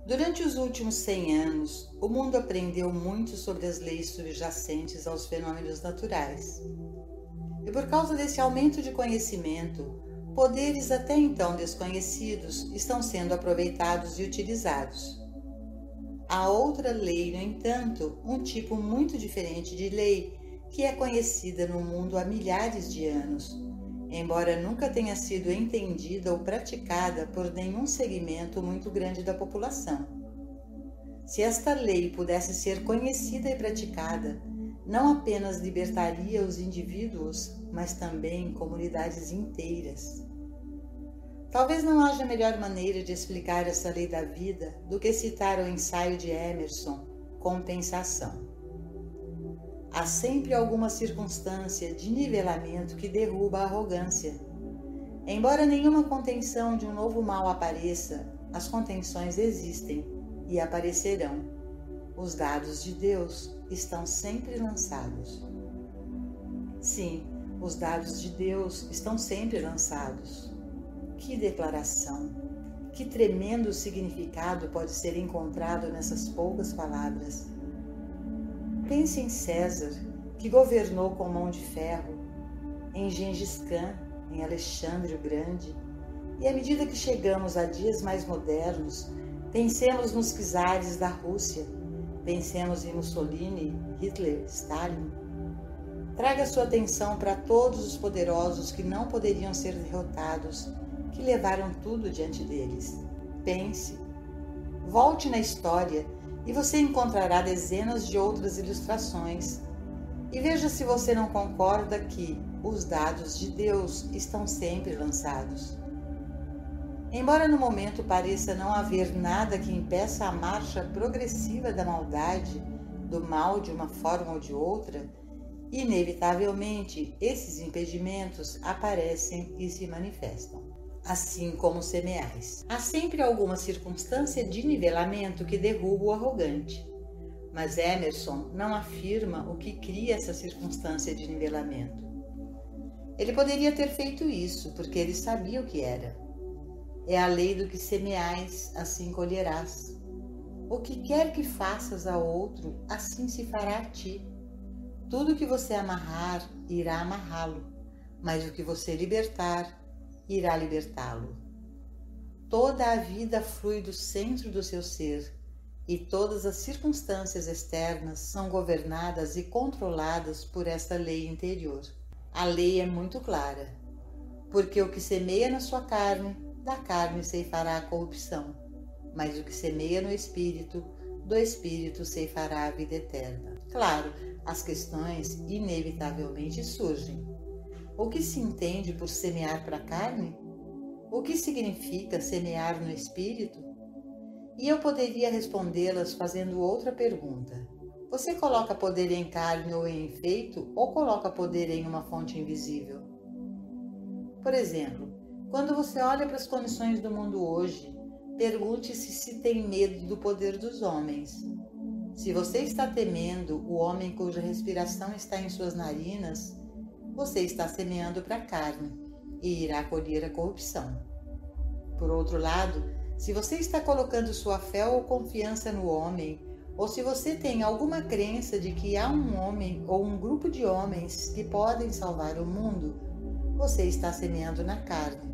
Durante os últimos 100 anos, o mundo aprendeu muito sobre as leis subjacentes aos fenômenos naturais. E por causa desse aumento de conhecimento, poderes até então desconhecidos estão sendo aproveitados e utilizados. Há outra lei, no entanto, um tipo muito diferente de lei, que é conhecida no mundo há milhares de anos, embora nunca tenha sido entendida ou praticada por nenhum segmento muito grande da população. Se esta lei pudesse ser conhecida e praticada, não apenas libertaria os indivíduos, mas também comunidades inteiras. Talvez não haja melhor maneira de explicar essa lei da vida do que citar o ensaio de Emerson, Compensação. Há sempre alguma circunstância de nivelamento que derruba a arrogância. Embora nenhuma contenção de um novo mal apareça, as contenções existem e aparecerão. Os dados de Deus estão sempre lançados. Sim, os dados de Deus estão sempre lançados. Que declaração! Que tremendo significado pode ser encontrado nessas poucas palavras. Pense em César, que governou com mão de ferro, em Gengis Khan, em Alexandre o Grande, e à medida que chegamos a dias mais modernos, pensemos nos czares da Rússia, pensemos em Mussolini, Hitler, Stalin. Traga sua atenção para todos os poderosos que não poderiam ser derrotados, que levaram tudo diante deles. Pense. Volte na história e você encontrará dezenas de outras ilustrações. E veja se você não concorda que os dados de Deus estão sempre lançados. Embora no momento pareça não haver nada que impeça a marcha progressiva da maldade, do mal de uma forma ou de outra, inevitavelmente esses impedimentos aparecem e se manifestam. Assim como semeais. Há sempre alguma circunstância de nivelamento que derruba o arrogante. Mas Emerson não afirma o que cria essa circunstância de nivelamento. Ele poderia ter feito isso, porque ele sabia o que era. É a lei do que semeais, assim colherás. O que quer que faças a outro, assim se fará a ti. Tudo que você amarrar, irá amarrá-lo, mas o que você libertar, irá libertá-lo. Toda a vida flui do centro do seu ser, e todas as circunstâncias externas são governadas e controladas por esta lei interior. A lei é muito clara, porque o que semeia na sua carne, da carne ceifará a corrupção, mas o que semeia no espírito, do espírito ceifará a vida eterna. Claro, as questões inevitavelmente surgem. O que se entende por semear para a carne? O que significa semear no espírito? E eu poderia respondê-las fazendo outra pergunta. Você coloca poder em carne ou em efeito, ou coloca poder em uma fonte invisível? Por exemplo, quando você olha para as condições do mundo hoje, pergunte-se se tem medo do poder dos homens. Se você está temendo o homem cuja respiração está em suas narinas, você está semeando para a carne e irá colher a corrupção. Por outro lado, se você está colocando sua fé ou confiança no homem, ou se você tem alguma crença de que há um homem ou um grupo de homens que podem salvar o mundo, você está semeando na carne,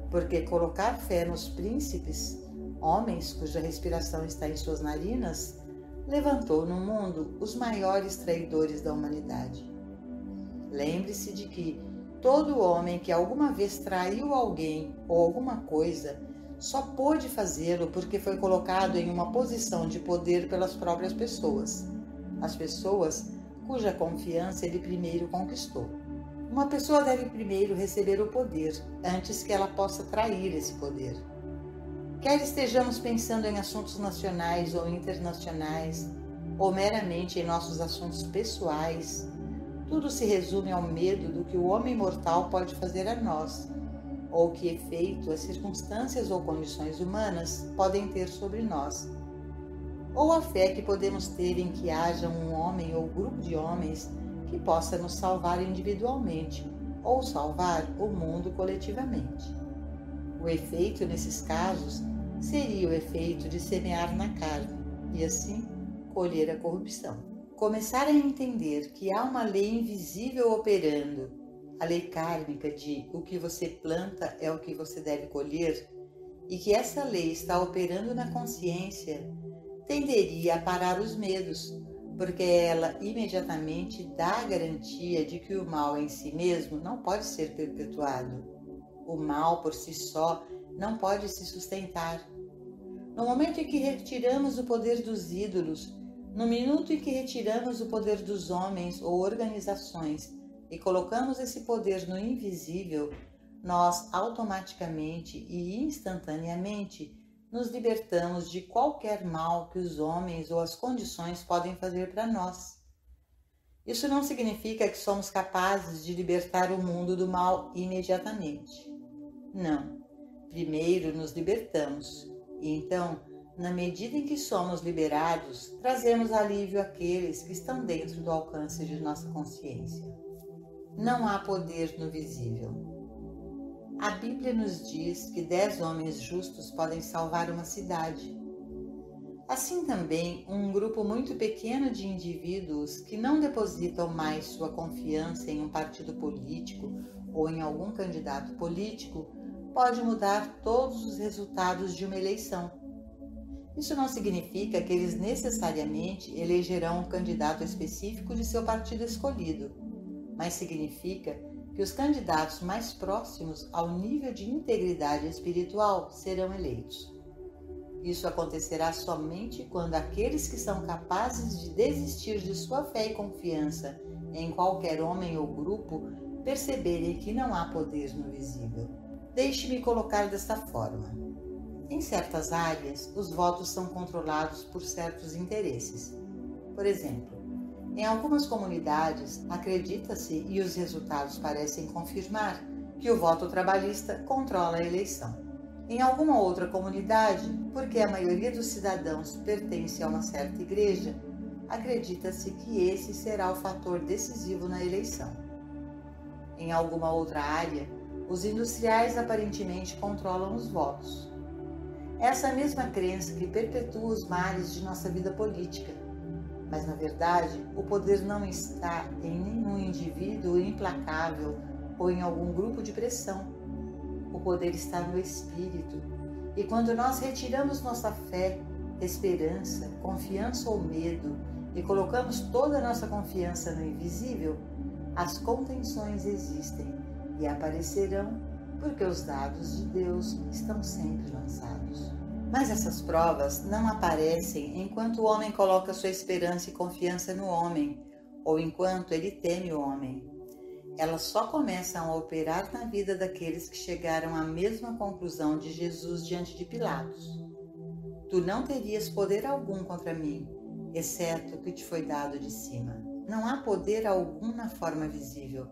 porque colocar fé nos príncipes, homens cuja respiração está em suas narinas, levantou no mundo os maiores traidores da humanidade. Lembre-se de que todo homem que alguma vez traiu alguém ou alguma coisa só pôde fazê-lo porque foi colocado em uma posição de poder pelas próprias pessoas, as pessoas cuja confiança ele primeiro conquistou. Uma pessoa deve primeiro receber o poder, antes que ela possa trair esse poder. Quer estejamos pensando em assuntos nacionais ou internacionais, ou meramente em nossos assuntos pessoais, tudo se resume ao medo do que o homem mortal pode fazer a nós, ou que efeito as circunstâncias ou condições humanas podem ter sobre nós, ou a fé que podemos ter em que haja um homem ou grupo de homens que possa nos salvar individualmente, ou salvar o mundo coletivamente. O efeito nesses casos seria o efeito de semear na carne e assim colher a corrupção. Começar a entender que há uma lei invisível operando, a lei kármica de o que você planta é o que você deve colher, e que essa lei está operando na consciência, tenderia a parar os medos, porque ela imediatamente dá a garantia de que o mal em si mesmo não pode ser perpetuado. O mal por si só não pode se sustentar. No momento em que retiramos o poder dos ídolos, no minuto em que retiramos o poder dos homens ou organizações e colocamos esse poder no invisível, nós automaticamente e instantaneamente nos libertamos de qualquer mal que os homens ou as condições podem fazer para nós. Isso não significa que somos capazes de libertar o mundo do mal imediatamente. Não. Primeiro nos libertamos e então, na medida em que somos liberados, trazemos alívio àqueles que estão dentro do alcance de nossa consciência. Não há poder no visível. A Bíblia nos diz que 10 homens justos podem salvar uma cidade. Assim também, um grupo muito pequeno de indivíduos que não depositam mais sua confiança em um partido político ou em algum candidato político pode mudar todos os resultados de uma eleição. Isso não significa que eles necessariamente elegerão um candidato específico de seu partido escolhido, mas significa que os candidatos mais próximos ao nível de integridade espiritual serão eleitos. Isso acontecerá somente quando aqueles que são capazes de desistir de sua fé e confiança em qualquer homem ou grupo perceberem que não há poder no visível. Deixe-me colocar desta forma. Em certas áreas, os votos são controlados por certos interesses. Por exemplo, em algumas comunidades, acredita-se e os resultados parecem confirmar que o voto trabalhista controla a eleição. Em alguma outra comunidade, porque a maioria dos cidadãos pertence a uma certa igreja, acredita-se que esse será o fator decisivo na eleição. Em alguma outra área, os industriais aparentemente controlam os votos. Essa mesma crença que perpetua os males de nossa vida política. Mas, na verdade, o poder não está em nenhum indivíduo implacável ou em algum grupo de pressão. O poder está no espírito. E quando nós retiramos nossa fé, esperança, confiança ou medo e colocamos toda a nossa confiança no invisível, as contenções existem e aparecerão porque os dados de Deus estão sempre lançados. Mas essas provas não aparecem enquanto o homem coloca sua esperança e confiança no homem, ou enquanto ele teme o homem. Elas só começam a operar na vida daqueles que chegaram à mesma conclusão de Jesus diante de Pilatos. Tu não terias poder algum contra mim, exceto o que te foi dado de cima. Não há poder algum na forma visível.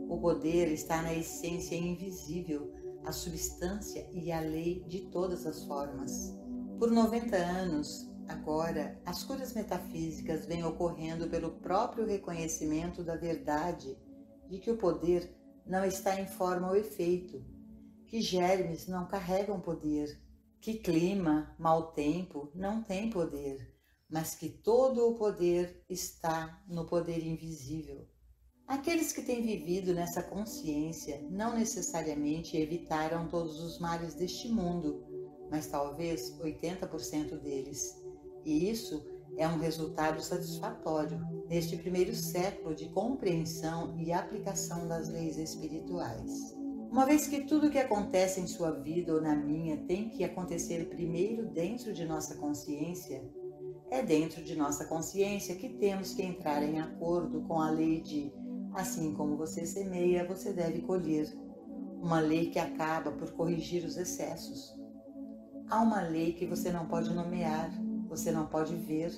O poder está na essência invisível, a substância e a lei de todas as formas. Por 90 anos, agora, as curas metafísicas vêm ocorrendo pelo próprio reconhecimento da verdade de que o poder não está em forma ou efeito, que germes não carregam poder, que clima, mau tempo não tem poder, mas que todo o poder está no poder invisível. Aqueles que têm vivido nessa consciência não necessariamente evitaram todos os males deste mundo, mas talvez 80% deles. E isso é um resultado satisfatório neste primeiro século de compreensão e aplicação das leis espirituais. Uma vez que tudo o que acontece em sua vida ou na minha tem que acontecer primeiro dentro de nossa consciência, é dentro de nossa consciência que temos que entrar em acordo com a lei de assim como você semeia, você deve colher. Uma lei que acaba por corrigir os excessos. Há uma lei que você não pode nomear, você não pode ver,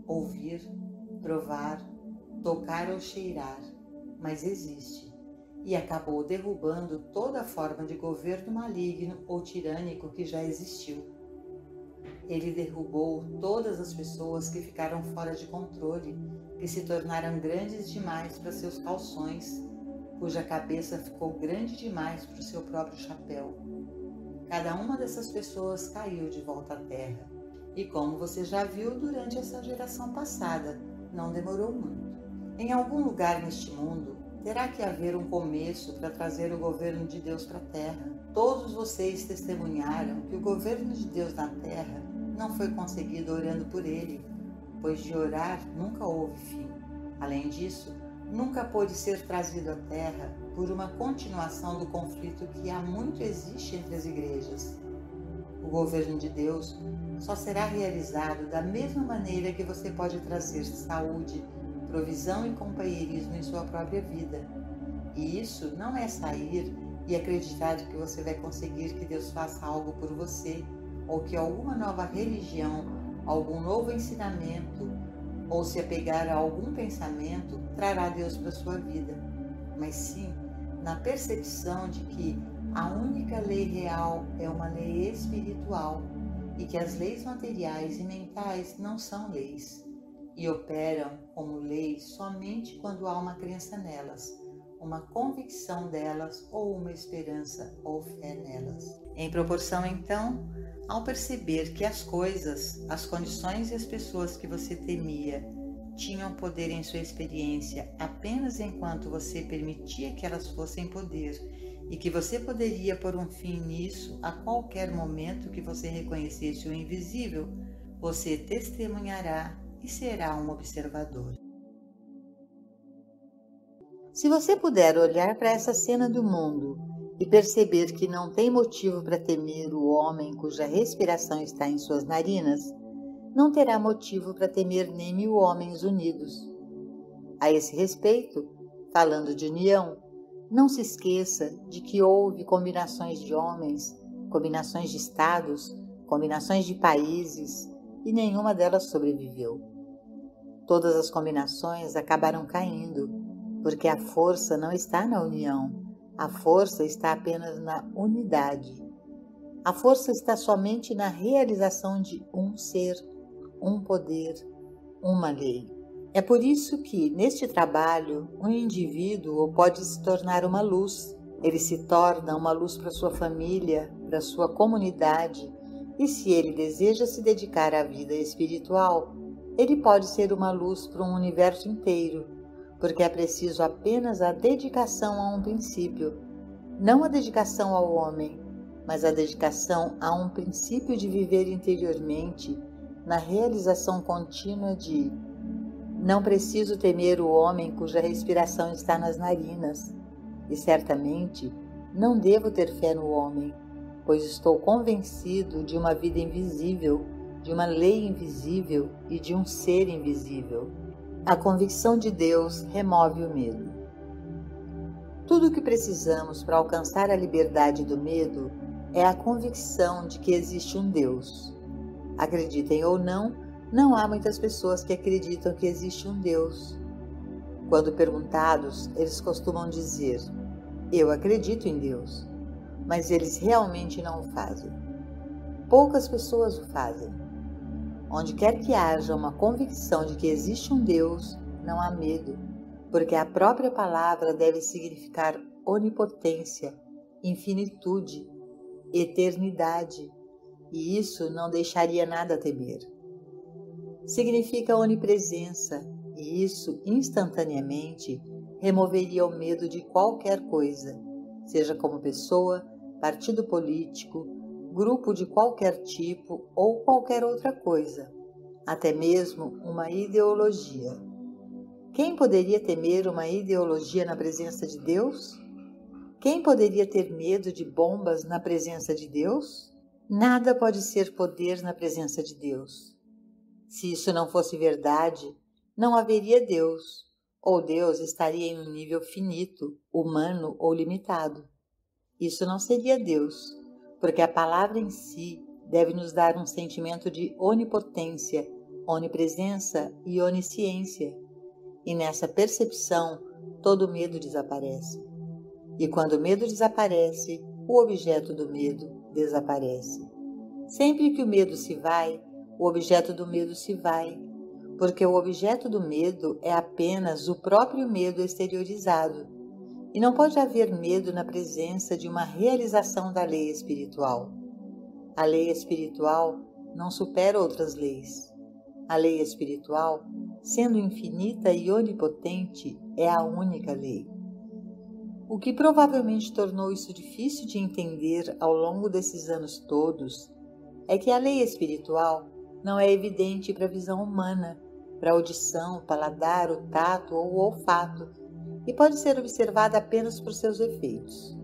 ouvir, provar, tocar ou cheirar, mas existe e acabou derrubando toda forma de governo maligno ou tirânico que já existiu. Ele derrubou todas as pessoas que ficaram fora de controle, que se tornaram grandes demais para seus calções, cuja cabeça ficou grande demais para o seu próprio chapéu. cada uma dessas pessoas caiu de volta à Terra. E como você já viu durante essa geração passada, não demorou muito. Em algum lugar neste mundo, terá que haver um começo para trazer o governo de Deus para a Terra. Todos vocês testemunharam que o governo de Deus na Terra não foi conseguido orando por ele, pois de orar nunca houve fim. Além disso, nunca pôde ser trazido à Terra por uma continuação do conflito que há muito existe entre as igrejas. O governo de Deus só será realizado da mesma maneira que você pode trazer saúde, provisão e companheirismo em sua própria vida. E isso não é sair e acreditar que você vai conseguir que Deus faça algo por você, ou que alguma nova religião, algum novo ensinamento, ou se apegar a algum pensamento, trará Deus para sua vida. Mas sim, na percepção de que a única lei real é uma lei espiritual e que as leis materiais e mentais não são leis e operam como leis somente quando há uma crença nelas, uma convicção delas ou uma esperança ou fé nelas. Em proporção, então, ao perceber que as coisas, as condições e as pessoas que você temia tinham poder em sua experiência apenas enquanto você permitia que elas fossem poder e que você poderia pôr um fim nisso a qualquer momento que você reconhecesse o invisível, você testemunhará e será um observador. Se você puder olhar para essa cena do mundo e perceber que não tem motivo para temer o homem cuja respiração está em suas narinas, não terá motivo para temer nem 1000 homens unidos. A esse respeito, falando de união, não se esqueça de que houve combinações de homens, combinações de estados, combinações de países, e nenhuma delas sobreviveu. Todas as combinações acabaram caindo, porque a força não está na união, a força está apenas na unidade. A força está somente na realização de um ser, um poder, uma lei. É por isso que, neste trabalho, um indivíduo pode se tornar uma luz. Ele se torna uma luz para sua família, para sua comunidade, e se ele deseja se dedicar à vida espiritual, ele pode ser uma luz para um universo inteiro, porque é preciso apenas a dedicação a um princípio, não a dedicação ao homem, mas a dedicação a um princípio de viver interiormente, na realização contínua de não preciso temer o homem cuja respiração está nas narinas, e certamente não devo ter fé no homem, pois estou convencido de uma vida invisível, de uma lei invisível e de um ser invisível. A convicção de Deus remove o medo. Tudo o que precisamos para alcançar a liberdade do medo é a convicção de que existe um Deus. Acreditem ou não, não há muitas pessoas que acreditam que existe um Deus. Quando perguntados, eles costumam dizer: eu acredito em Deus, mas eles realmente não o fazem. Poucas pessoas o fazem. Onde quer que haja uma convicção de que existe um Deus, não há medo, porque a própria palavra deve significar onipotência, infinitude, eternidade, e isso não deixaria nada a temer. Significa onipresença, e isso instantaneamente removeria o medo de qualquer coisa, seja como pessoa, partido político, grupo de qualquer tipo ou qualquer outra coisa, até mesmo uma ideologia. Quem poderia temer uma ideologia na presença de Deus? Quem poderia ter medo de bombas na presença de Deus? Nada pode ser poder na presença de Deus. Se isso não fosse verdade, não haveria Deus, ou Deus estaria em um nível finito, humano ou limitado. Isso não seria Deus, porque a palavra em si deve nos dar um sentimento de onipotência, onipresença e onisciência. E nessa percepção, todo medo desaparece. E quando o medo desaparece, o objeto do medo desaparece. Sempre que o medo se vai, o objeto do medo se vai, porque o objeto do medo é apenas o próprio medo exteriorizado, e não pode haver medo na presença de uma realização da lei espiritual. A lei espiritual não supera outras leis. A lei espiritual, sendo infinita e onipotente, é a única lei. O que provavelmente tornou isso difícil de entender ao longo desses anos todos é que a lei espiritual não é evidente para a visão humana, para a audição, o paladar, o tato ou o olfato, e pode ser observada apenas por seus efeitos.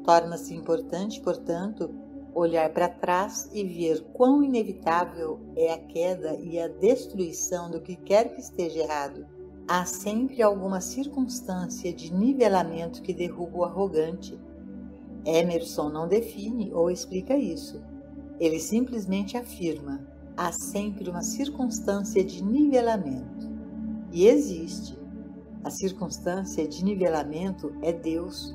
Torna-se importante, portanto, olhar para trás e ver quão inevitável é a queda e a destruição do que quer que esteja errado. Há sempre alguma circunstância de nivelamento que derruba o arrogante. Emerson não define ou explica isso. Ele simplesmente afirma: há sempre uma circunstância de nivelamento. E existe. A circunstância de nivelamento é Deus,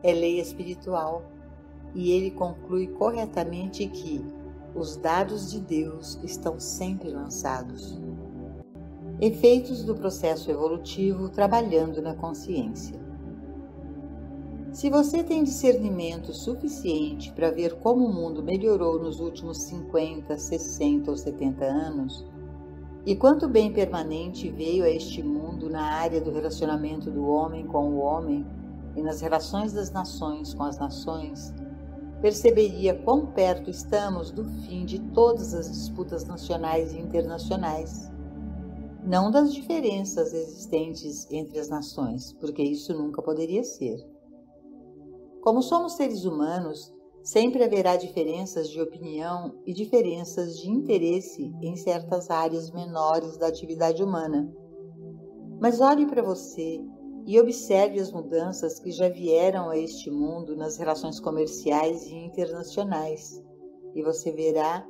é lei espiritual. E ele conclui corretamente que os dados de Deus estão sempre lançados. Efeitos do processo evolutivo trabalhando na consciência. Se você tem discernimento suficiente para ver como o mundo melhorou nos últimos 50, 60 ou 70 anos, e quanto bem permanente veio a este mundo na área do relacionamento do homem com o homem e nas relações das nações com as nações, perceberia quão perto estamos do fim de todas as disputas nacionais e internacionais. Não das diferenças existentes entre as nações, porque isso nunca poderia ser. Como somos seres humanos, sempre haverá diferenças de opinião e diferenças de interesse em certas áreas menores da atividade humana. Mas olhe para você e observe as mudanças que já vieram a este mundo nas relações comerciais e internacionais, e você verá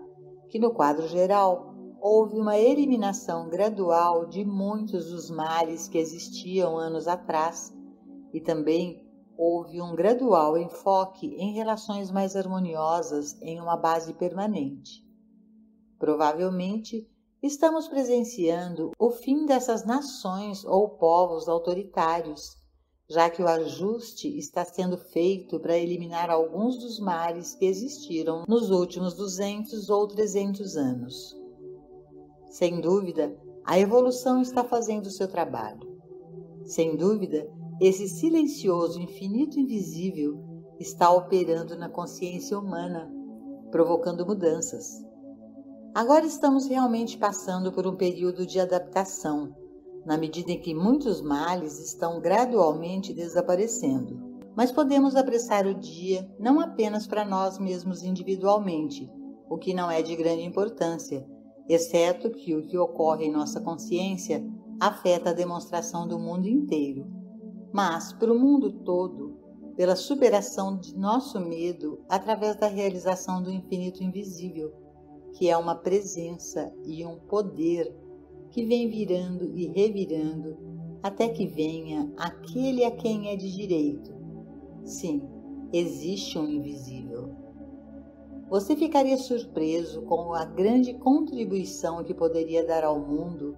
que, no quadro geral, houve uma eliminação gradual de muitos dos males que existiam anos atrás, e também houve um gradual enfoque em relações mais harmoniosas em uma base permanente. Provavelmente, estamos presenciando o fim dessas nações ou povos autoritários, já que o ajuste está sendo feito para eliminar alguns dos males que existiram nos últimos 200 ou 300 anos. Sem dúvida, a evolução está fazendo o seu trabalho. Sem dúvida, esse silencioso infinito invisível está operando na consciência humana, provocando mudanças. Agora estamos realmente passando por um período de adaptação, na medida em que muitos males estão gradualmente desaparecendo. Mas podemos apressar o dia não apenas para nós mesmos individualmente, o que não é de grande importância, exceto que o que ocorre em nossa consciência afeta a demonstração do mundo inteiro, mas para o mundo todo, pela superação de nosso medo através da realização do infinito invisível, que é uma presença e um poder que vem virando e revirando até que venha aquele a quem é de direito. Sim, existe um invisível. Você ficaria surpreso com a grande contribuição que poderia dar ao mundo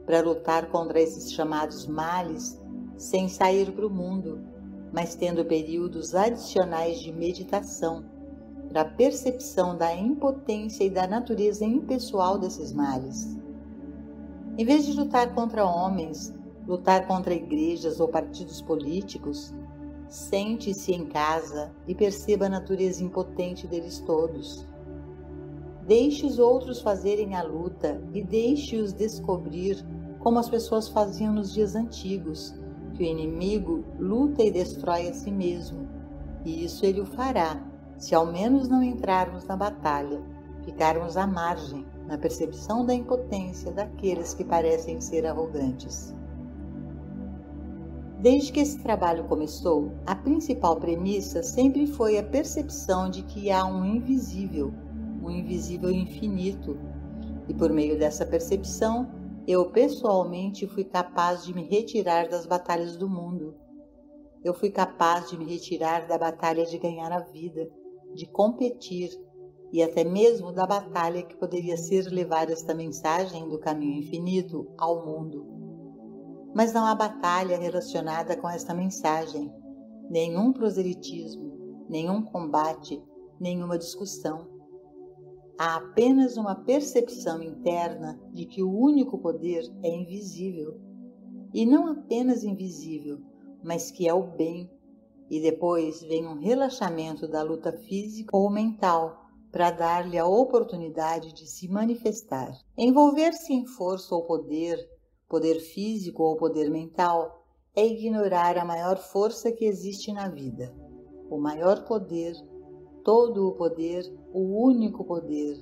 para lutar contra esses chamados males sem sair para o mundo, mas tendo períodos adicionais de meditação para a percepção da impotência e da natureza impessoal desses males. Em vez de lutar contra homens, lutar contra igrejas ou partidos políticos, sente-se em casa e perceba a natureza impotente deles todos. Deixe os outros fazerem a luta e deixe-os descobrir como as pessoas faziam nos dias antigos, que o inimigo luta e destrói a si mesmo, e isso ele o fará, se ao menos não entrarmos na batalha, ficarmos à margem, na percepção da impotência daqueles que parecem ser arrogantes. Desde que esse trabalho começou, a principal premissa sempre foi a percepção de que há um invisível infinito, e por meio dessa percepção, eu pessoalmente fui capaz de me retirar das batalhas do mundo. Eu fui capaz de me retirar da batalha de ganhar a vida, de competir, e até mesmo da batalha que poderia ser levar esta mensagem do caminho infinito ao mundo. Mas não há batalha relacionada com esta mensagem, nenhum proselitismo, nenhum combate, nenhuma discussão. há apenas uma percepção interna de que o único poder é invisível. E não apenas invisível, mas que é o bem. E depois vem um relaxamento da luta física ou mental para dar-lhe a oportunidade de se manifestar. Envolver-se em força ou poder físico ou poder mental, é ignorar a maior força que existe na vida. O maior poder, todo o poder, o único poder,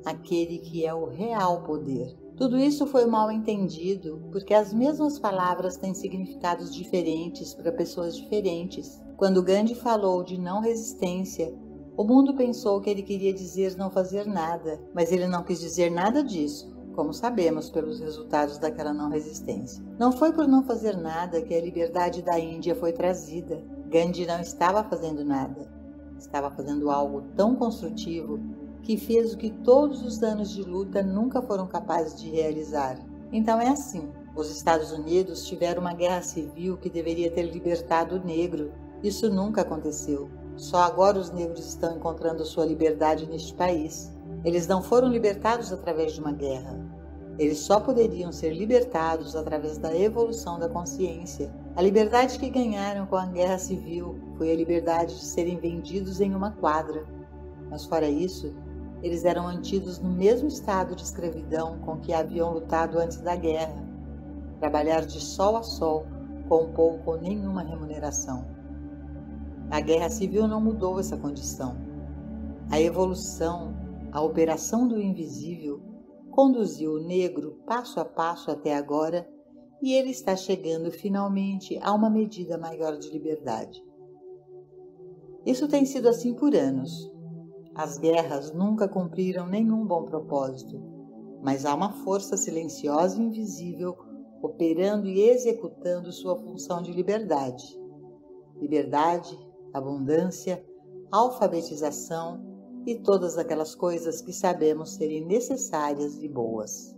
aquele que é o real poder. Tudo isso foi mal entendido porque as mesmas palavras têm significados diferentes para pessoas diferentes. Quando Gandhi falou de não resistência, o mundo pensou que ele queria dizer não fazer nada, mas ele não quis dizer nada disso, como sabemos pelos resultados daquela não resistência. Não foi por não fazer nada que a liberdade da Índia foi trazida. Gandhi não estava fazendo nada, estava fazendo algo tão construtivo que fez o que todos os anos de luta nunca foram capazes de realizar. Então é assim, os Estados Unidos tiveram uma guerra civil que deveria ter libertado o negro. Isso nunca aconteceu. Só agora os negros estão encontrando sua liberdade neste país. Eles não foram libertados através de uma guerra. Eles só poderiam ser libertados através da evolução da consciência. A liberdade que ganharam com a guerra civil foi a liberdade de serem vendidos em uma quadra. Mas fora isso, eles eram mantidos no mesmo estado de escravidão com que haviam lutado antes da guerra. Trabalhar de sol a sol, com pouco ou nenhuma remuneração. A guerra civil não mudou essa condição. A evolução, a operação do invisível, conduziu o negro passo a passo até agora e ele está chegando finalmente a uma medida maior de liberdade. Isso tem sido assim por anos. As guerras nunca cumpriram nenhum bom propósito, mas há uma força silenciosa e invisível operando e executando sua função de liberdade. Liberdade, abundância, alfabetização e todas aquelas coisas que sabemos serem necessárias e boas.